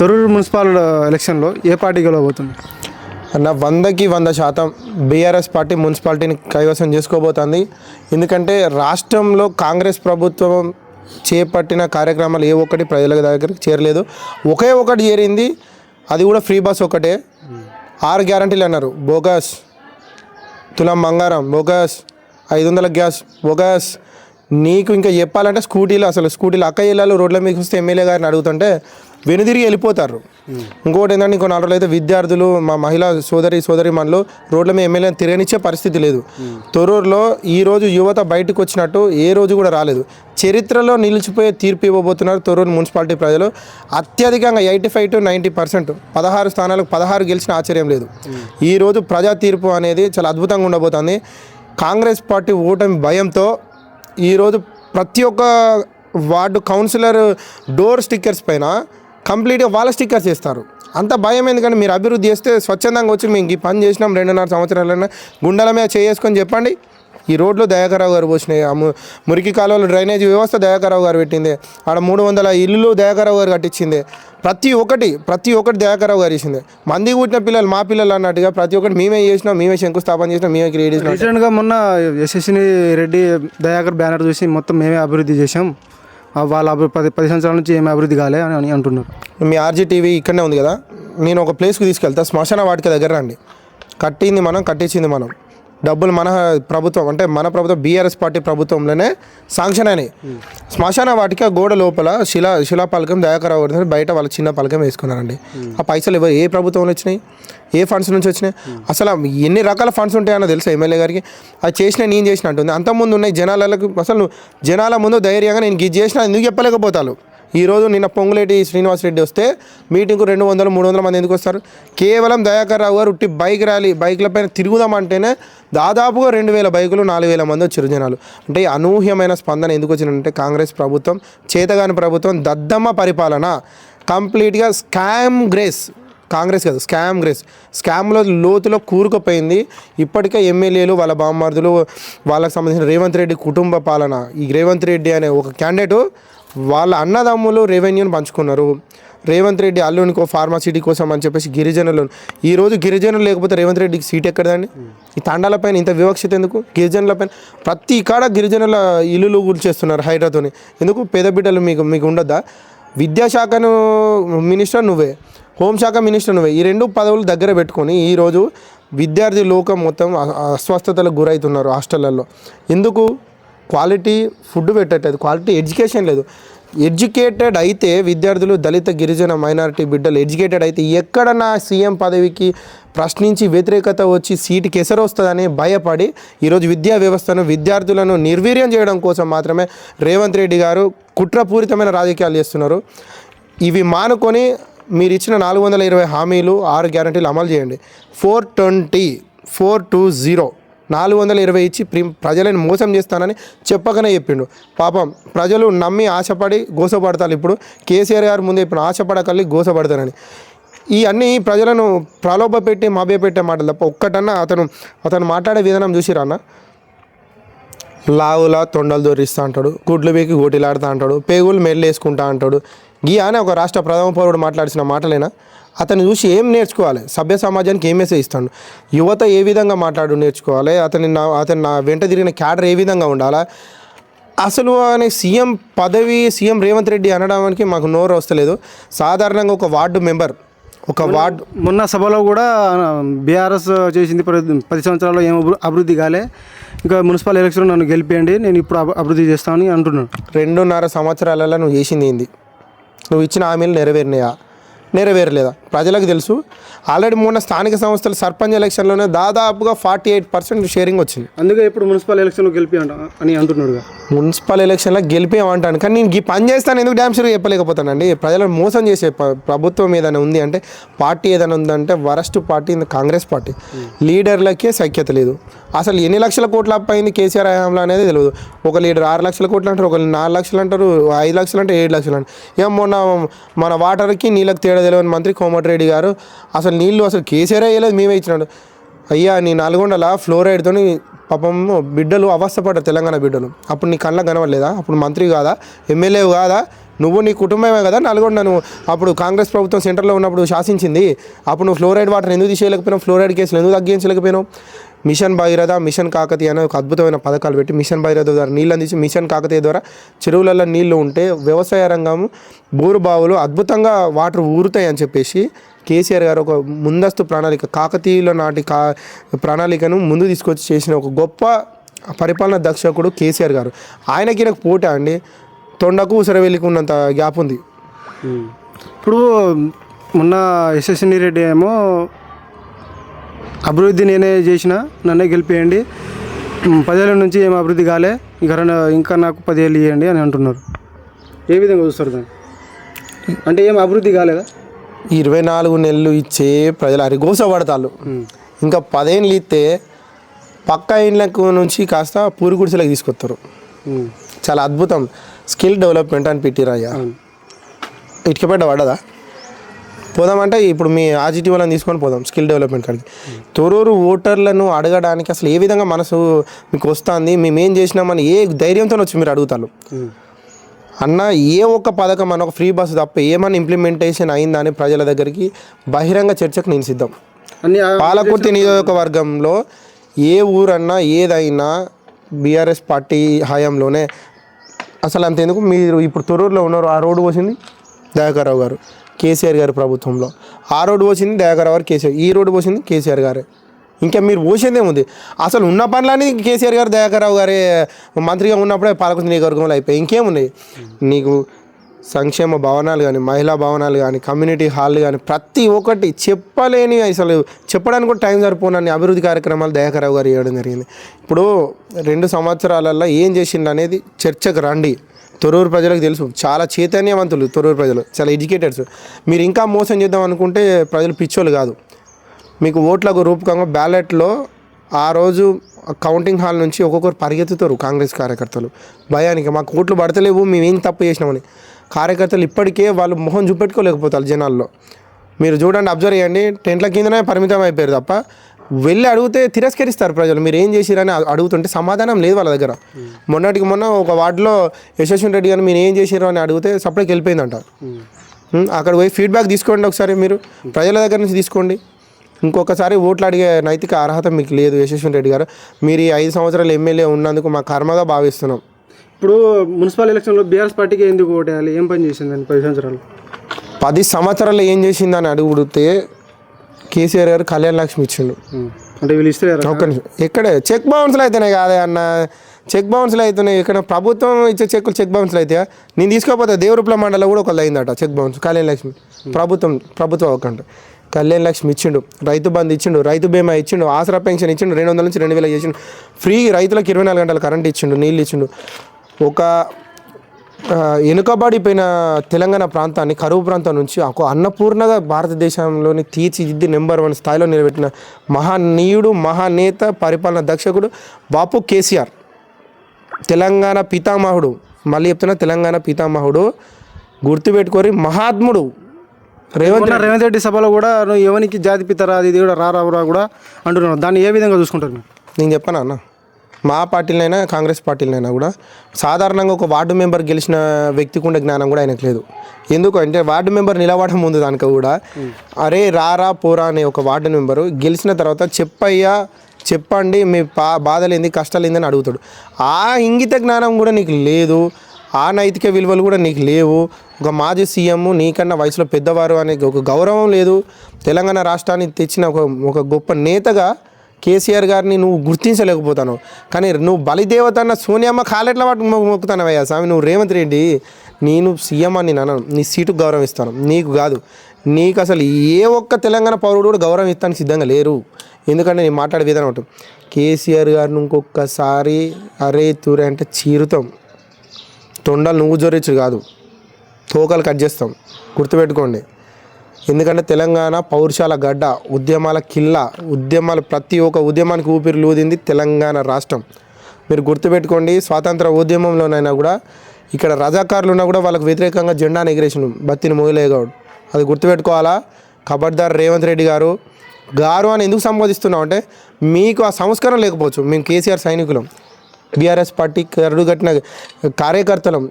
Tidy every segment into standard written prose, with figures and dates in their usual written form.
Thorrur municipal ఎలక్షన్లో ఏ party గెలవబోతుంది? అన్న 100కి 100% BRS party మున్సిపాలిటీని కైవసం చేసుకోబోతోంది. ఎందుకంటే రాష్ట్రంలో కాంగ్రెస్ ప్రభుత్వం చేపట్టిన కార్యక్రమాలు ఏ ఒక్కటి ప్రజల దగ్గరికి చేరలేదు. ఒకే ఒకటి చేరింది, అది కూడా ఫ్రీ బస్ ఒకటే. 6 గ్యారంటీలు అన్నారు, బోగస్. తులం బంగారం బోగస్, 500 గ్యాస్ బోగస్. నీకు ఇంకా చెప్పాలంటే స్కూటీలు అక్క ఇళ్ళలో రోడ్ల మీకు వస్తే ఎమ్మెల్యే గారిని అడుగుతుంటే వెనుదిరిగి వెళ్ళిపోతారు. ఇంకోటి ఏంటంటే ఇంకో 4 రోజులు అయితే విద్యార్థులు, మా మహిళా సోదరి మనలో రోడ్ల మీద ఎమ్మెల్యేని తిరగనిచ్చే పరిస్థితి లేదు. తొర్రూరులో ఈరోజు యువత బయటకు వచ్చినట్టు ఏ రోజు కూడా రాలేదు. చరిత్రలో నిలిచిపోయే తీర్పు ఇవ్వబోతున్నారు తొర్రూరు మున్సిపాలిటీ ప్రజలు. అత్యధికంగా 85 to 90%, 16 స్థానాలకు 16 గెలిచిన ఆశ్చర్యం లేదు. ఈరోజు ప్రజా తీర్పు అనేది చాలా అద్భుతంగా ఉండబోతుంది. కాంగ్రెస్ పార్టీ ఓటమి భయంతో ఈరోజు ప్రతి ఒక్క వార్డు కౌన్సిలర్ డోర్ స్టిక్కర్స్ పైన కంప్లీట్గా వాళ్ళ స్టిక్కర్స్ వేస్తారు. అంత భయం ఎందుకంటే మీరు అభివృద్ధి చేస్తే స్వచ్ఛందంగా వచ్చి మేము ఈ పని చేసినాం 2.5 సంవత్సరాలైనా గుండెల మీద చేసుకొని చెప్పండి. ఈ రోడ్లు దయాకరావు గారు పోసినాయి, మురికి కాలువలు డ్రైనేజీ వ్యవస్థ దయాకరావు గారు పెట్టింది, ఆడ 300 ఇల్లులు దయాకరావు గారు కట్టించింది. ప్రతి ఒక్కటి దయాకరావు గారు చేసింది. మంది పుట్టిన పిల్లలు మా పిల్లలు అన్నట్టుగా ప్రతి ఒక్కటి మేమే చేసినాం, మేమే శంకుస్థాపన చేసినాం, మేమే క్రియేట్ చేసినాం. రీసెంట్గా మొన్న యశస్విని రెడ్డి దయాకర్ బ్యానర్ చూసి మొత్తం మేమే అభివృద్ధి చేసాం, వాళ్ళ 10 సంవత్సరాల నుంచి ఏమి అభివృద్ధి కాలే అని అంటున్నారు. మీ ఆర్జీటీవీ ఇక్కడనే ఉంది కదా, నేను ఒక ప్లేస్కి తీసుకెళ్తా, శ్మశాన వాటిక దగ్గర రండి. కట్టింది మనం, కట్టించింది మనం, డబ్బులు మన ప్రభుత్వం, అంటే మన ప్రభుత్వం బీఆర్ఎస్ పార్టీ ప్రభుత్వంలోనే శాంక్షన్ అయినాయి. శ్మశాన వాటిక గోడ లోపల శిలాపలకం దయాకరావు గారు బయట వాళ్ళ చిన్న పలకం వేసుకున్నారండి. ఆ పైసలు ఎవరు, ఏ ప్రభుత్వంలో వచ్చినాయి, ఏ ఫండ్స్ నుంచి వచ్చినాయి, అసలు ఎన్ని రకాల ఫండ్స్ ఉంటాయో తెలుసా ఎమ్మెల్యే గారికి? అది చేసిన నేను చేసిన అంటుంది. అంతకుముందు ఉన్నాయి జనాలకు, అసలు జనాల ముందు ధైర్యంగా నేను ఇది చేసిన ఎందుకు చెప్పలేకపోతాను. ఈరోజు నిన్న పొంగులేటి శ్రీనివాసరెడ్డి వస్తే మీటింగ్కు 200-300 మంది ఎందుకు వస్తారు? కేవలం దయాకర్ రావు గారు ఉట్టి బైక్ల పైన తిరుగుదామంటేనే దాదాపుగా 2000 బైకులు, 4000 మంది వచ్చారు జనాలు. అంటే అనూహ్యమైన స్పందన ఎందుకు వచ్చిందంటే కాంగ్రెస్ ప్రభుత్వం, చేతగాని ప్రభుత్వం, దద్దమ్మ పరిపాలన, కంప్లీట్గా కాంగ్రెస్ కాదు స్కామ్లో లోతులో కూరుకుపోయింది. ఇప్పటికే ఎమ్మెల్యేలు, వాళ్ళ బామ్మర్దులు, వాళ్ళకి సంబంధించిన రేవంత్ రెడ్డి కుటుంబ పాలన, ఈ రేవంత్ రెడ్డి అనే ఒక క్యాండిడేటు వాళ్ళ అన్నదమ్ములు రెవెన్యూని పంచుకున్నారు. రేవంత్ రెడ్డి అల్లునికో ఫార్మాసిటీ కోసం అని చెప్పేసి గిరిజనులు, ఈరోజు గిరిజనులు లేకపోతే రేవంత్ రెడ్డికి సీట్ ఎక్కడదండి? ఈ తాండాలపైన ఇంత వివక్షత ఎందుకు? గిరిజనులపైన ప్రతి కాడ గిరిజనుల ఇల్లులు గురిచేస్తున్నారు హైడ్రాతోని. ఎందుకు? పేద బిడ్డలు మీకు ఉండొద్దా? విద్యాశాఖను మినిస్టర్ నువ్వే, హోంశాఖ మినిస్టర్ నువ్వే. ఈ 2 పదవులు దగ్గర పెట్టుకొని ఈరోజు విద్యార్థి లోకం మొత్తం అస్వస్థతలకు గురవుతున్నారు హాస్టళ్లలో. ఎందుకు? క్వాలిటీ ఫుడ్ పెట్టట్లేదు, క్వాలిటీ ఎడ్యుకేషన్ లేదు. ఎడ్యుకేటెడ్ అయితే విద్యార్థులు, దళిత గిరిజన మైనారిటీ బిడ్డలు ఎడ్యుకేటెడ్ అయితే ఎక్కడన్నా సీఎం పదవికి ప్రశ్నించి వ్యతిరేకత వచ్చి సీటుకి ఎసరు వస్తుందని భయపడి ఈరోజు విద్యా వ్యవస్థను, విద్యార్థులను నిర్వీర్యం చేయడం కోసం మాత్రమే రేవంత్ రెడ్డి గారు కుట్రపూరితమైన రాజకీయాలు చేస్తున్నారు. ఇవి మానుకొని మీరు ఇచ్చిన 420 హామీలు, 6 గ్యారంటీలు అమలు చేయండి. 420 420 ఇచ్చి ప్రజలను మోసం చేస్తానని చెప్పకనే చెప్పిండు. పాపం ప్రజలు నమ్మి ఆశపడి గోసపడతారు. ఇప్పుడు కేసీఆర్ గారు ముందే ఇప్పుడు ఆశపడకల్లి గోసపడతానని ఈ అన్ని ప్రజలను ప్రలోభ పెట్టి మభ్యపెట్టే మాటలు తప్ప ఒక్కటన్నా అతను మాట్లాడే విధానం చూసిరా అన్న? లావులా తొండలు దొరిస్తా అంటాడు, గుడ్లు వేకి గోటిలాడుతూ అంటాడు, పేగులు మెల్లు వేసుకుంటా అంటాడు. అని ఒక రాష్ట్ర ప్రథమ పౌరుడు మాట్లాడిన మాటలేనా? అతను చూసి ఏం నేర్చుకోవాలి? సభ్య సమాజానికి ఏం మెసేజ్ ఇస్తాడు? యువత ఏ విధంగా నేర్చుకోవాలి? అతను నా వెంట తిరిగిన క్యాడర్ ఏ విధంగా ఉండాలా? అసలు అనే సీఎం పదవి, సీఎం రేవంత్ రెడ్డి అనడానికి మాకు నోరు వస్తలేదు. సాధారణంగా ఒక వార్డు మెంబర్, మొన్న సభలో కూడా బీఆర్ఎస్ చేసింది 10 సంవత్సరాల్లో ఏం అభివృద్ధి కాలే, ఇంకా మున్సిపల్ ఎలక్షన్ నన్ను గెలిపేయండి, నేను ఇప్పుడు అభివృద్ధి చేస్తానని అంటున్నాను. 2.5 సంవత్సరాలలో నువ్వు చేసింది ఏంది? నువ్వు ఇచ్చిన హామీలు నెరవేరలేదా? ప్రజలకు తెలుసు. ఆల్రెడీ మొన్న స్థానిక సంస్థల సర్పంచ్ ఎలక్షన్లోనే దాదాపుగా 48% షేరింగ్ వచ్చింది. అందుకే ఇప్పుడు మున్సిపల్ ఎలక్షన్లో గెలిపి అని అంటున్నాడు. మున్సిపల్ ఎలక్షన్లో గెలిపేమంటాను, కానీ నేను ఈ పని చేస్తాను ఎందుకు డ్యామ్ షూర్గా చెప్పలేకపోతానండి? ప్రజలను మోసం చేసే ప్రభుత్వం ఏదైనా ఉంది అంటే, పార్టీ ఏదైనా ఉందంటే వరస్ట్ పార్టీ కాంగ్రెస్ పార్టీ. లీడర్లకే సఖ్యత లేదు. అసలు ఎన్ని లక్షల కోట్ల అప్పు అయింది కేసీఆర్ హయాంలో అనేది తెలియదు. ఒక లీడర్ 6 లక్షల కోట్లు అంటారు, ఒకరు 4 లక్షలు అంటారు, 5 లక్షలు అంటే 7 లక్షలు అంటారు. ఏం మన వాటర్కి నీళ్ళకి తేడా తెలియని మంత్రి కోమటిరెడ్డి గారు అసలు నీళ్ళు కేసీఆర్ వేయలేదు, మేమే ఇచ్చినాడు. అయ్యా నీ నల్గొండల ఫ్లోరైడ్తో పాపం బిడ్డలు అవస్థపడ్డారు, తెలంగాణ బిడ్డలు. అప్పుడు నీ కళ్ళకు కనవలేదా? అప్పుడు మంత్రి కాదా, ఎమ్మెల్యే కాదా, నువ్వు నీ కుటుంబమే కదా నల్గొండ నువ్వు అప్పుడు కాంగ్రెస్ ప్రభుత్వం సెంటర్లో ఉన్నప్పుడు శాసించింది. అప్పుడు నువ్వు ఫ్లోరైడ్ వాటర్ ఎందుకు తీసేయలేకపోయినావు, ఫ్లోరైడ్ కేసులు ఎందుకు తగ్గించలేకపోయినావు? మిషన్ భగీరథ, మిషన్ కాకతీయ అనే ఒక అద్భుతమైన పథకాలు పెట్టి మిషన్ భగీరథ ద్వారా నీళ్ళు అందించి మిషన్ కాకతీయ ద్వారా చెరువులలో నీళ్లు ఉంటే వ్యవసాయ రంగం బోరు బావులు అద్భుతంగా వాటర్ ఊరుతాయి అని చెప్పేసి కేసీఆర్ గారు ఒక ముందస్తు ప్రణాళిక కాకతీయుల నాటి ప్రణాళికను ముందు తీసుకొచ్చి చేసిన ఒక గొప్ప పరిపాలన దక్షకుడు కేసీఆర్ గారు. ఆయనకి నాకు పోటా అండి, తొండకు ఉసరవెల్లికి ఉన్నంత గ్యాప్ ఉంది. ఇప్పుడు మొన్న యశస్విని రెడ్డి ఏమో అభివృద్ధి నేనే చేసిన, నన్నే గెలిపేయండి, 10 ఏళ్ళ నుంచి ఏం అభివృద్ధి కాలే, ఇంకా నాకు 10 ఏళ్ళు ఇవ్వండి అని అంటున్నారు. ఏ విధంగా చూస్తారు దాన్ని? అంటే ఏం అభివృద్ధి కాలేదా? 24 నెలలు ఇచ్చే ప్రజలు అరిగోస పడతాళ్ళు. ఇంకా 10 ఏళ్ళు ఇస్తే పక్క ఇండ్లకు నుంచి కాస్త పూరి గుడిసెలకు తీసుకొస్తారు. చాలా అద్భుతం స్కిల్ డెవలప్మెంట్ అని పెట్టిరయ్యా. ఇటుకపేట పడ్డదా? పోదామంటే ఇప్పుడు మీ ఆర్జిటి వాళ్ళని తీసుకొని పోదాం స్కిల్ డెవలప్మెంట్ కాడికి. తొరూరు ఓటర్లను అడగడానికి అసలు ఏ విధంగా మనసు మీకు వస్తుంది, మేమేం చేసినామని ఏ ధైర్యంతో వచ్చి మీరు అడుగుతారు అన్న. ఏ ఒక్క పథకం అన్న ఒక ఫ్రీ బస్సు తప్ప ఏమన్నా ఇంప్లిమెంటేషన్ అయిందా అని ప్రజల దగ్గరికి బహిరంగ చర్చకు నేను సిద్ధం. పాలకుర్తి నియోజకవర్గంలో ఏ ఊరన్నా ఏదైనా బీఆర్ఎస్ పార్టీ హయాంలోనే. అసలు అంతెందుకు, మీరు ఇప్పుడు తొరూరులో ఉన్నారు, ఆ రోడ్డు పోసింది దయాకర్ రావు గారు కేసీఆర్ గారి ప్రభుత్వంలో, ఆ రోడ్డు పోసింది దయాకర్ రావు గారు కేసీఆర్, ఈ రోడ్డు పోసింది కేసీఆర్ గారే. ఇంకా మీరు పోసేదేముంది? అసలు ఉన్న పనులన్నీ కేసీఆర్ గారు దయాకర్ రావు గారే మంత్రిగా ఉన్నప్పుడే పాలకుర్తి నియోజకవర్గంలో అయిపోయాయి. ఇంకేమున్నాయి నీకు? సంక్షేమ భవనాలు కానీ, మహిళా భవనాలు కానీ, కమ్యూనిటీ హాల్ కానీ ప్రతి ఒక్కటి చెప్పలేని, అసలు చెప్పడానికి కూడా టైం సరిపోనని అభివృద్ధి కార్యక్రమాలు దయాకర్ రావు గారు చేయడం జరిగింది. ఇప్పుడు 2 సంవత్సరాలలో ఏం చేసిండు అనేది చర్చకు రండి. తొరూరు ప్రజలకు తెలుసు, చాలా చైతన్యవంతులు తొరూరు ప్రజలు, చాలా ఎడ్యుకేటెడ్స్. మీరు ఇంకా మోసం చేద్దాం అనుకుంటే ప్రజలు పిచ్చోళ్ళు కాదు. మీకు ఓట్లకు రూపకంగా బ్యాలెట్లో ఆ రోజు కౌంటింగ్ హాల్ నుంచి ఒక్కొక్కరు పరిగెత్తుతారు కాంగ్రెస్ కార్యకర్తలు భయానికి, మాకు ఓట్లు పడతలేవు, మేమేం తప్పు చేసినామని. కార్యకర్తలు ఇప్పటికే వాళ్ళు మొహం చూపెట్టుకోలేకపోతారు జనాల్లో. మీరు చూడండి, అబ్జర్వ్ చేయండి, టెంట్ల కిందనే పరిమితం అయిపోయారు తప్ప వెళ్ళి అడిగితే తిరస్కరిస్తారు ప్రజలు. మీరు ఏం చేసిరని అడుగుతుంటే సమాధానం లేదు వాళ్ళ దగ్గర. మొన్నటికి మొన్న ఒక వార్డులో యశస్విని రెడ్డి గారు మీరు ఏం చేసిరో అని అడిగితే సపరేట్కి వెళ్ళిపోయిందంట. అక్కడ పోయి ఫీడ్బ్యాక్ తీసుకోండి ఒకసారి, మీరు ప్రజల దగ్గర నుంచి తీసుకోండి. ఇంకొకసారి ఓట్లు అడిగే నైతిక అర్హత మీకు లేదు యశస్విని రెడ్డి గారు. మీరు ఈ 5 సంవత్సరాలు ఎమ్మెల్యే ఉన్నందుకు మా కర్మగా భావిస్తున్నాం. ఇప్పుడు మున్సిపల్ ఎలక్షన్లో బీఆర్ఎస్ పార్టీకి ఎందుకు ఓటేయాలి? ఏం పని చేసిందని 10 సంవత్సరాలు? 10 సంవత్సరాలు ఏం చేసిందని అడుగుడితే కేసీఆర్ గారు కళ్యాణ లక్ష్మి ఇచ్చిండు. అంటే వీళ్ళు ఇస్తే ఒక్క నిమిషం, ఎక్కడే చెక్ బౌన్స్లు అయితేనే కాదే అన్న, చెక్ బౌన్స్లు అవుతున్నాయి. ఇక్కడ ప్రభుత్వం ఇచ్చే చెక్కులు చెక్ బౌన్స్లు అయితే నేను తీసుకోకపోతే దేవరూపల మండలం కూడా ఒకళ్ళు అయిందట చెక్ బౌన్స్. కళ్యాణ లక్ష్మి ప్రభుత్వం ఒకంట కళ్యాణ లక్ష్మి ఇచ్చిండు, రైతు బంధు ఇచ్చిండు, రైతు బీమా ఇచ్చిండు, ఆసరా పెన్షన్ ఇచ్చిండు, 200 నుంచి 2000 చేసిండు, ఫ్రీ రైతులకు 24 గంటల కరెంట్ ఇచ్చిండు, నీళ్ళు ఇచ్చిండు. ఒక వెనుకబడిపోయిన తెలంగాణ ప్రాంతాన్ని కరువు ప్రాంతం నుంచి ఒక అన్నపూర్ణగా భారతదేశంలోని తీర్చిదిద్ది నెంబర్ 1 స్థాయిలో నిలబెట్టిన మహానీయుడు, మహానేత, పరిపాలన దక్షకుడు బాపు కేసీఆర్. తెలంగాణ పితామహుడు, మళ్ళీ చెప్తున్నా తెలంగాణ పితామహుడు, గుర్తుపెట్టుకోరి మహాత్ముడు. రేవంత్ రెడ్డి సభలో కూడా నువ్వు ఎవరికి జాతి పితరా అది ఇది కూడా రారా కూడా అంటున్నావు. దాన్ని ఏ విధంగా చూసుకుంటారు మీరు? నేను చెప్పాను అన్న, మా పార్టీలైనా కాంగ్రెస్ పార్టీలైనా కూడా సాధారణంగా ఒక వార్డు మెంబర్ గెలిచిన వ్యక్తికి ఉండే జ్ఞానం కూడా ఆయనకు లేదు. ఎందుకు అంటే వార్డు మెంబర్ నిలబడడం ముందు దానికి కూడా అరే రారా పోరా అనే ఒక వార్డు మెంబరు గెలిచిన తర్వాత చెప్పండి మీ బాధలు ఏంది కష్టాలు ఏందని అడుగుతాడు. ఆ ఇంగిత జ్ఞానం కూడా నీకు లేదు, ఆ నైతిక విలువలు కూడా నీకు లేవు. ఒక మాజీ సీఎం నీకన్నా వయసులో పెద్దవారు అనే ఒక గౌరవం లేదు. తెలంగాణ రాష్ట్రాన్ని తెచ్చిన ఒక గొప్ప నేతగా కేసీఆర్ గారిని నువ్వు గుర్తించలేకపోతాను. కానీ నువ్వు బలిదేవత అన్న సోనియమ్మ కాలెట్ల వాటి మొక్కుతానవయ్యా స్వామి. నువ్వు రేవంత్ రెడ్డి, నేను సీఎం అని నేను అన్నాను, నీ సీటుకు గౌరవిస్తాను, నీకు కాదు. నీకు అసలు ఏ ఒక్క తెలంగాణ పౌరుడు కూడా గౌరవం ఇస్తానికి సిద్ధంగా లేరు. ఎందుకంటే నేను మాట్లాడే విధానం ఉంటుంది. కేసీఆర్ గారిని ఇంకొకసారి అరే తూరే అంటే చీరుతాం. తొండలు నువ్వు జొరచ్చు కాదు, తోకలు కట్ చేస్తాం, గుర్తుపెట్టుకోండి. ఎందుకంటే తెలంగాణ పౌరుషాల గడ్డ, ఉద్యమాల కిల్ల, ప్రతి ఒక్క ఉద్యమానికి ఊపిరి లూదింది తెలంగాణ రాష్ట్రం. మీరు గుర్తుపెట్టుకోండి, స్వాతంత్ర ఉద్యమంలోనైనా కూడా ఇక్కడ రజాకారులు ఉన్నా కూడా వాళ్ళకు వ్యతిరేకంగా జెండాను ఎగిరేసిన బత్తిని మొగలేగౌడ్. అది గుర్తుపెట్టుకోవాలా. ఖబర్దార్ రేవంత్ రెడ్డి గారు అని ఎందుకు సంబోధిస్తున్నాం అంటే మీకు ఆ సంస్కారం లేకపోవచ్చు. మేము కేసీఆర్ సైనికులం, బీఆర్ఎస్ పార్టీ కరుడుగట్టిన కార్యకర్తలం,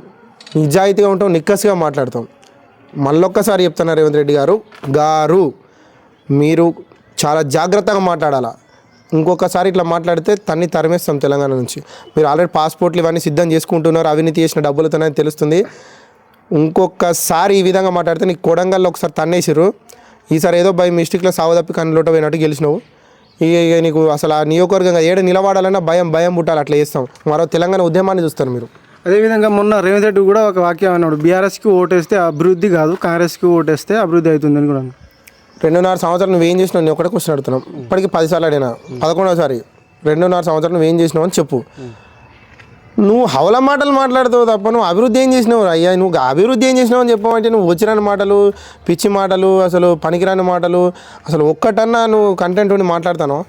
నిజాయితీగా ఉంటాం, నిక్కసిగా మాట్లాడతాం. మళ్ళొక్కసారి చెప్తున్నా రేవంత్ రెడ్డి గారు మీరు చాలా జాగ్రత్తగా మాట్లాడాలా. ఇంకొకసారి ఇట్లా మాట్లాడితే తన్ని తరిమేస్తాం తెలంగాణ నుంచి. మీరు ఆల్రెడీ పాస్పోర్ట్లు ఇవన్నీ సిద్ధం చేసుకుంటున్నారు, అవినీతి చేసిన డబ్బులతోనే తెలుస్తుంది. ఇంకొకసారి ఈ విధంగా మాట్లాడితే నీకు కొడంగల్లో ఒకసారి తన్నేసిరు, ఈసారి ఏదో బై మిస్టేక్లో సావదప్పి కన్నులోట పోయినట్టు గెలిచినావు. ఇక నీకు అసలు ఆ నియోజకవర్గంగా ఏడు నిలబడాలన్నా భయం పుట్టాలి. అట్లా చేస్తాం. మరో తెలంగాణ ఉద్యమాన్ని చూస్తారు మీరు. అదేవిధంగా మొన్న రేవంత్ రెడ్డి కూడా ఒక వాక్యం అన్నాడు, బీఆర్ఎస్కి ఓటేస్తే అభివృద్ధి కాదు, కాంగ్రెస్కి ఓటేస్తే అభివృద్ధి అవుతుందని కూడా. 2.5 సంవత్సరాలు నువ్వేం చేసినావు? నేను ఒకటే క్వశ్చన్ అడుగుతున్నాం. ఇప్పటికి 10 సార్లు అడిగినా, 11వ 2.5 సంవత్సరాలు నువ్వేం చేసినావు అని చెప్పు. నువ్వు హవల మాటలు మాట్లాడుతావు తప్ప నువ్వు అభివృద్ధి ఏం చేసినావు? అయ్యా నువ్వు అభివృద్ధి ఏం చేసినావు అని చెప్పమంటే నువ్వు వచ్చిరాని మాటలు, పిచ్చి మాటలు, అసలు పనికిరాని మాటలు, అసలు ఒక్కటన్నా నువ్వు కంటెంట్ ఉండి మాట్లాడతాను.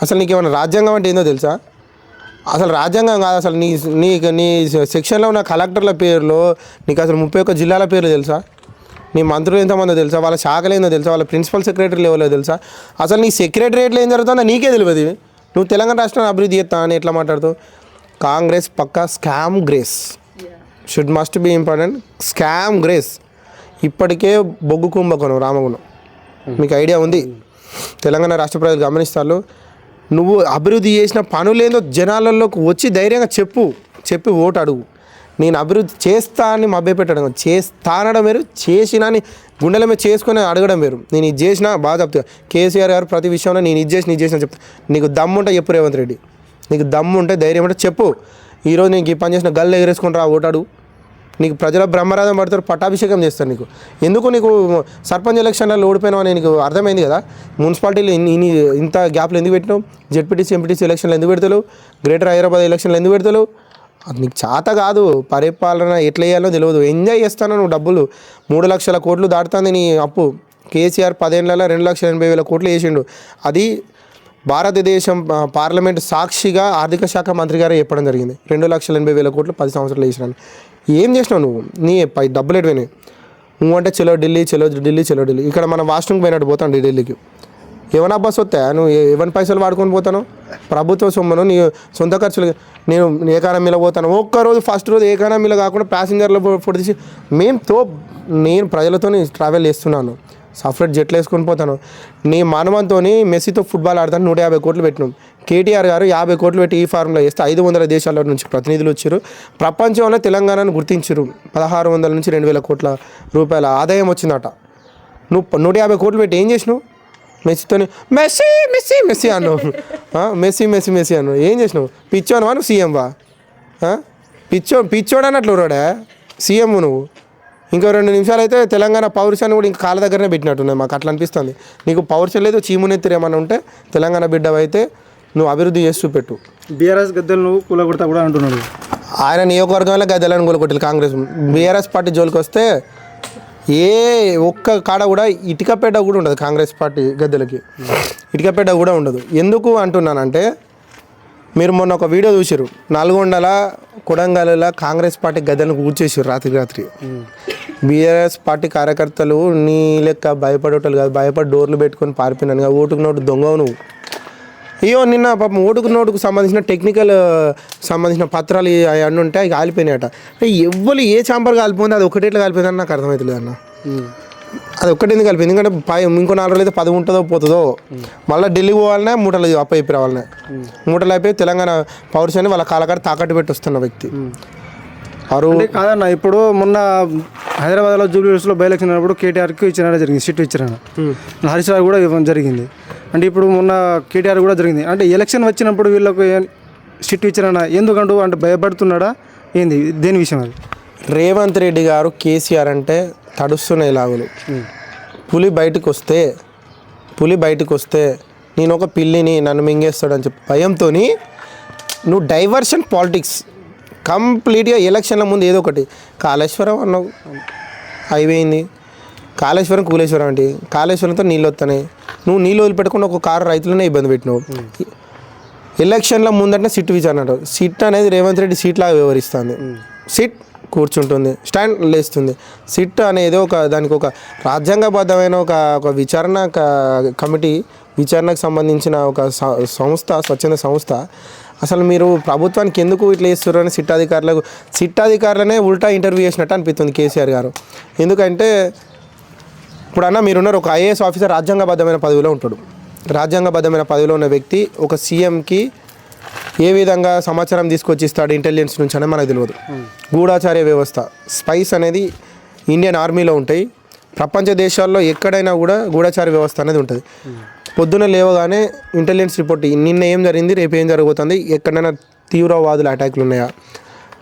అసలు నీకు ఏమైనా రాజ్యాంగం అంటే ఏందో తెలుసా? అసలు రాజ్యాంగం కాదు. అసలు నీ సెక్షన్లో ఉన్న కలెక్టర్ల పేర్లు నీకు అసలు 31 జిల్లాల పేర్లు తెలుసా? నీ మంత్రులు ఎంతమందో తెలుసా? వాళ్ళ శాఖలు ఏందో తెలుసా? వాళ్ళ ప్రిన్సిపల్ సెక్రటరీ లెవెల్లో తెలుసా? అసలు నీ సెక్రటరియట్లో ఏం జరుగుతుందో నీకే తెలియదు. నువ్వు తెలంగాణ రాష్ట్రాన్ని అభివృద్ధి చేస్తా అని ఎట్లా మాట్లాడుతావు? కాంగ్రెస్ పక్కా scam grace must be important. Scam grace ఇప్పటికే బొగ్గు కుంభకోణం రామగుణం మీకు ఐడియా ఉంది. తెలంగాణ రాష్ట్ర ప్రజలు గమనిస్తారు. నువ్వు అభివృద్ధి చేసిన పనులేందో జనాలలోకి వచ్చి ధైర్యంగా చెప్పి ఓటు అడుగు. నేను అభివృద్ధి చేస్తా అని మభ్యపెట్టడం, చేస్తానడం వేరు, చేసినా అని గుండెల మీద చేసుకొని అడగడం వేరు. నేను ఇది చేసినా బాగా చెప్తా. కేసీఆర్ గారు ప్రతి విషయంలో నేను ఇది చేసిన చెప్తా. నీకు దమ్ముంటే చెప్పు రేవంత్ రెడ్డి, నీకు దమ్ము ఉంటే ధైర్యం ఉంటే చెప్పు. ఈరోజు నీకు ఈ పని చేసిన గల్లు ఎగరేసుకుని రా ఓటాడు. నీకు ప్రజల బ్రహ్మరథం పడతారు, పట్టాభిషేకం చేస్తారు. నీకు సర్పంచ్ ఎలక్షన్లలో ఓడిపోయినావు అని నీకు అర్థమైంది కదా. మున్సిపాలిటీలు ఇంత గ్యాప్లు ఎందుకు పెట్టినావు? జెడ్పీటీసీ ఎంపీటీసీ ఎలక్షన్లు ఎందుకు పెడతావు? గ్రేటర్ హైదరాబాద్ ఎలక్షన్లు ఎందుకు పెడతావు? అది నీకు చేత కాదు. పరిపాలన ఎట్లా చేయాలో తెలియదు. ఎంజాయ్ చేస్తాను నువ్వు. డబ్బులు 3 లక్షల కోట్లు దాటుతుంది నీ అప్పు. కేసీఆర్ 10 ఏళ్లలో 2,80,000 కోట్లు వేసిండు. అది భారతదేశం పార్లమెంట్ సాక్షిగా ఆర్థిక శాఖ మంత్రి గారే చెప్పడం జరిగింది. 2,80,000 కోట్లు 10 సంవత్సరాలు వేసినాను. ఏం చేసినావు నువ్వు? నీ డబ్బులు ఎటువైనాయి? నువ్వు అంటే చలో ఢిల్లీ. ఇక్కడ మనం వాష్రూమ్కి పోయినట్టు పోతాను ఢిల్లీకి. ఏమన్నా బస్సు వస్తాయా? నువ్వు ఎవరి పైసలు వాడుకొని పోతాను? ప్రభుత్వ సొమ్మును నీ సొంత ఖర్చులు. నేను ఎకానమీలో పోతాను. ఒక్కరోజు ఫస్ట్ రోజు ఎకానమీలో కాకుండా ప్యాసింజర్లో ఫోటో తీసి నేను ప్రజలతో ట్రావెల్ చేస్తున్నాను. సపరేట్ జెట్లు వేసుకొని పోతాను. నీ మనవంతో మెస్సీతో ఫుట్బాల్ ఆడతాను. 150 కోట్లు పెట్టినాం. కేటీఆర్ గారు 50 కోట్లు పెట్టి ఈ ఫార్ములా చేస్తే 500 దేశాల నుంచి ప్రతినిధులు వచ్చారు. ప్రపంచంలో తెలంగాణను గుర్తించారు. 1,600 నుంచి 2,000 కోట్ల రూపాయల ఆదాయం వచ్చిందట. నువ్వు 150 కోట్లు పెట్టి ఏం చేసినావు? మెస్సీతో మెస్సీ అన్నావు. మెస్సీ అన్నావు. ఏం చేసినావు? పిచ్చోనవా నువ్వు? సీఎం వా? పిచ్చోడు అన్నట్లు రోడా సీఎం నువ్వు. ఇంకో 2 నిమిషాలు అయితే తెలంగాణ పౌరుషాన్ని కూడా ఇంకా కాళ్ళ దగ్గరనే పెట్టినట్టున్నాయి. మాకు అట్లా అనిపిస్తుంది. నీకు పౌరుషం లేదు, చీమునెత్తిరి ఏమన్నా ఉంటే తెలంగాణ బిడ్డవైతే నువ్వు అభివృద్ధి చేసి చూపెట్టు. బీఆర్ఎస్ గద్దెలు నువ్వు కూలగొడతా కూడా అంటున్నాడు. ఆయన నియోజకవర్గంలో గద్దెలను కూలగొట్టాలి కాంగ్రెస్. బీఆర్ఎస్ పార్టీ జోలికి వస్తే ఏ ఒక్క కాడ కూడా ఇటుకపేట కూడా ఉండదు. కాంగ్రెస్ పార్టీ గద్దెలకి ఇటుకపేట కూడా ఉండదు. ఎందుకు అంటున్నానంటే మీరు మొన్న ఒక వీడియో చూసారు. నల్గొండల కొడంగల్లో కాంగ్రెస్ పార్టీ గద్దెలను కూర్చేసారు రాత్రి. బీఆర్ఎస్ పార్టీ కార్యకర్తలు నీ లెక్క భయపడేటోళ్ళు కాదు. భయపడి డోర్లు పెట్టుకొని పారిపోయినాను. ఓటుకు నోటు దొంగవు నువ్వు. అయ్యో నిన్న పాపం ఓటుకు నోటుకు సంబంధించిన టెక్నికల్ సంబంధించిన పత్రాలు అన్నీ ఉంటాయి. అవి కాలిపోయినాయట. ఎవ్వరు ఏ చాంబర్ కాలిపోయింది, అది ఒకటి ఎట్లా కాలిపోయిందని నాకు అర్థమవుతుంది అన్న. అది ఒక్కటి ఎందుకు కలిపింది? ఎందుకంటే ఇంకో 4 రోజులు అయితే 10 ఉంటుందో పోతుందో. మళ్ళీ ఢిల్లీకి పోవాలనే మూటలు అప్పయిపోయి రావాలనే. మూటలు అయిపోయి తెలంగాణ పౌరుషాన్ని వాళ్ళ కాలకాడ తాకట్టు పెట్టి వస్తున్న వ్యక్తి అంటే కాదన్న. ఇప్పుడు మొన్న హైదరాబాద్లో జూబ్లీహిల్స్లో బై ఎలక్షన్ అయినప్పుడు కేటీఆర్కి ఇచ్చిన జరిగింది, సీట్ ఇచ్చారన్న. హరీష్ రావు కూడా ఇవ్వడం జరిగింది. అంటే ఇప్పుడు మొన్న కేటీఆర్ కూడా జరిగింది. అంటే ఎలక్షన్ వచ్చినప్పుడు వీళ్ళకు సీట్ ఇచ్చారన్న. ఎందుకంటూ అంటే భయపడుతున్నాడా ఏంది? దేని విషయం అది? రేవంత్ రెడ్డి గారు కేసీఆర్ అంటే తడుస్తున్నాయి లాగులు. పులి బయటకు వస్తే నేను ఒక పిల్లిని నన్ను మింగేస్తాడని చెప్పి భయంతో నువ్వు డైవర్షన్ పాలిటిక్స్ కంప్లీట్గా ఎలక్షన్ల ముందు ఏదో ఒకటి కాళేశ్వరం అన్నావు, అయిపోయింది. కాళేశ్వరం కూలేశ్వరం అంటే కాళేశ్వరంతో నీళ్ళు వస్తున్నాయి. నువ్వు నీళ్ళు వదిలిపెట్టకుండా ఒక కారు రైతులనే ఇబ్బంది పెట్టినావు. ఎలక్షన్ల ముందంటే సిట్ విచారణ అంటావు. సిట్ అనేది రేవంత్ రెడ్డి సీట్లాగా వ్యవహరిస్తుంది. సిట్ కూర్చుంటుంది, స్టాండ్ లేస్తుంది. సిట్ అనేది దానికి ఒక రాజ్యాంగబద్ధమైన ఒక విచారణ కమిటీ, విచారణకు సంబంధించిన ఒక సంస్థ, స్వచ్ఛంద సంస్థ. అసలు మీరు ప్రభుత్వానికి ఎందుకు ఇట్లా చేస్తారు అని సిట్ అధికారులనే ఉల్టా ఇంటర్వ్యూ చేసినట్టు అనిపిస్తుంది కేసీఆర్ గారు. ఎందుకంటే ఇప్పుడు అన్న మీరున్నారు ఒక ఐఏఎస్ ఆఫీసర్ రాజ్యాంగబద్ధమైన పదవిలో ఉంటాడు. రాజ్యాంగబద్ధమైన పదవిలో ఉన్న వ్యక్తి ఒక సీఎంకి ఏ విధంగా సమాచారం తీసుకొచ్చి ఇస్తాడు ఇంటెలిజెన్స్ నుంచి అనేది మనకు తెలియదు. గూఢాచార్య వ్యవస్థ స్పైస్ అనేది ఇండియన్ ఆర్మీలో ఉంటాయి. ప్రపంచ దేశాల్లో ఎక్కడైనా కూడా గూఢాచార్య వ్యవస్థ అనేది ఉంటుంది. పొద్దున లేవగానే ఇంటెలిజెన్స్ రిపోర్ట్ నిన్న ఏం జరిగింది, రేపు ఏం జరగబోతుంది, ఎక్కడైనా తీవ్రవాదుల అటాక్లు ఉన్నాయా,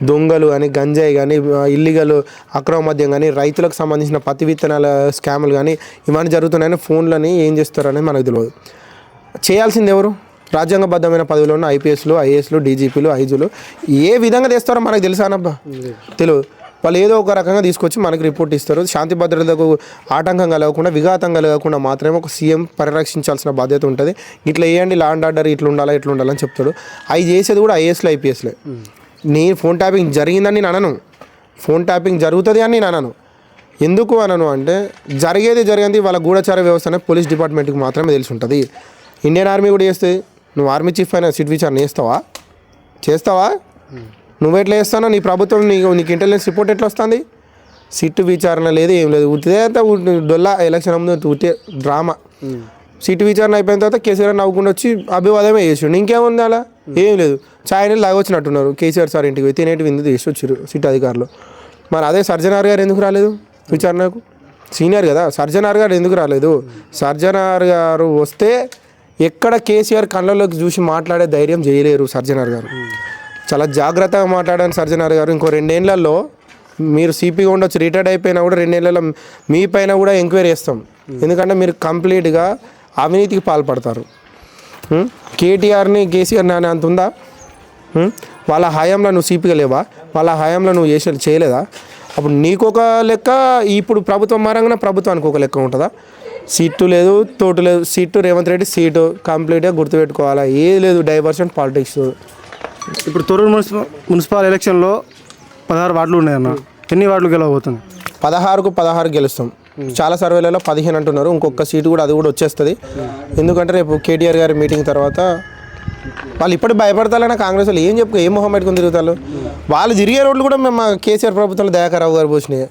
దొంగలు కానీ, గంజాయి కానీ, ఇల్లీగల్ అక్రమ మద్యం కానీ, రైతులకు సంబంధించిన పత్తి విత్తనాల స్కాములు కానీ ఇవన్నీ జరుగుతున్నాయని ఫోన్లని ఏం చేస్తారు అనేది మనకు తెలియదు. చేయాల్సింది ఎవరు? రాజ్యాంగబద్ధమైన పదవిలో ఉన్న ఐపీఎస్లు, ఐఏఎస్లు, డీజీపీలు, ఐజీలు ఏ విధంగా తెస్తారో మనకు తెలుసానబ్బా, తెలియదు. వాళ్ళు ఏదో ఒక రకంగా తీసుకొచ్చి మనకి రిపోర్ట్ ఇస్తారు. శాంతి భద్రతకు ఆటంకం కలగకుండా, విఘాతం కలగకుండా మాత్రమే ఒక సీఎం పరిరక్షించాల్సిన బాధ్యత ఉంటుంది. ఇట్లా వేయండి, లా అండ్ ఆర్డర్ ఇట్లా ఉండాలా, ఇట్లా ఉండాలని చెప్తాడు. అవి చేసేది కూడా ఐఏఎస్లు, ఐపీఎస్లే. నేను ఫోన్ ట్యాపింగ్ జరిగిందని నేను అనను, ఫోన్ ట్యాపింగ్ జరుగుతుంది అని నేను అనను. ఎందుకు అనను అంటే జరిగింది వాళ్ళ గూఢచార వ్యవస్థ అనేది పోలీస్ డిపార్ట్మెంట్కి మాత్రమే తెలిసి ఉంటుంది. ఇండియన్ ఆర్మీ కూడా చేస్తే నువ్వు ఆర్మీ చీఫ్ అయినా సిట్ విచారణ చేస్తావా? నువ్వెట్లా చేస్తానో నీ ప్రభుత్వం నీకు ఇంటెలిజెన్స్ రిపోర్ట్ ఎట్లా వస్తుంది? సిట్ విచారణ లేదు, ఏం లేదు. ఉట్టిదే అంతా డొల్లా ఎలక్షన్ ముందు ఉట్టే డ్రామా. సిట్ విచారణ అయిపోయిన తర్వాత కేసీఆర్ నవ్వుకుండా వచ్చి అభివాదమే చేసిండు. ఇంకేముంది అలా? ఏం లేదు. ఛాయ్ నీళ్ళు తాగొచ్చినట్టున్నారు కేసీఆర్ సార్ ఇంటికి పోయి తినేటి విందు చేసి వచ్చారు సిట్ అధికారులు. మరి అదే సర్జనార్ గారు ఎందుకు రాలేదు విచారణకు? సీనియర్ కదా. సర్జనార్ గారు ఎందుకు రాలేదు? సర్జనార్ గారు వస్తే ఎక్కడ కేసీఆర్ కళ్ళలోకి చూసి మాట్లాడే ధైర్యం చేయలేరు సర్జనార్ గారు. చాలా జాగ్రత్తగా మాట్లాడాను సర్జనార్ గారు. ఇంకో 2 ఏళ్లలో మీరు సిపిగా ఉండొచ్చు, రిటైర్డ్ అయిపోయినా కూడా 2 ఏళ్లలో మీ పైన కూడా ఎంక్వైరీ చేస్తాం. ఎందుకంటే మీరు కంప్లీట్గా అవినీతికి పాల్పడతారు. కేసీఆర్ నాని అంత ఉందా? వాళ్ళ హయాంలో నువ్వు సిపిగా లేవా? వాళ్ళ హయాంలో నువ్వు చేయలేదా? అప్పుడు నీకొక లెక్క, ఇప్పుడు ప్రభుత్వం మారంగానే ప్రభుత్వానికి ఒక లెక్క ఉంటుందా? సీటు లేదు, తోటు లేదు. సీటు రేవంత్ రెడ్డి సీటు కంప్లీట్గా గుర్తుపెట్టుకోవాలా. ఏది లేదు, డైవర్షన్ పాలిటిక్స్. ఇప్పుడు తొర్రూరు మున్సిపల్ ఎలక్షన్లో 16 వార్డులు ఉన్నాయన్న. ఎన్ని వార్డులు గెలవబోతుంది? 16కు 16 గెలుస్తాం. చాలా సర్వేలలో 15 అంటున్నారు. ఇంకొక సీటు కూడా అది కూడా వచ్చేస్తుంది. ఎందుకంటే రేపు కేటీఆర్ గారి మీటింగ్ తర్వాత వాళ్ళు ఇప్పటికి భయపడతారన్న కాంగ్రెస్ వాళ్ళు ఏం మొహం పెట్టుకుని తిరుగుతారు. వాళ్ళు తిరిగే రోడ్లు కూడా మేము కేసీఆర్ ప్రభుత్వంలో దయాకరావు గారు పోసినాయి.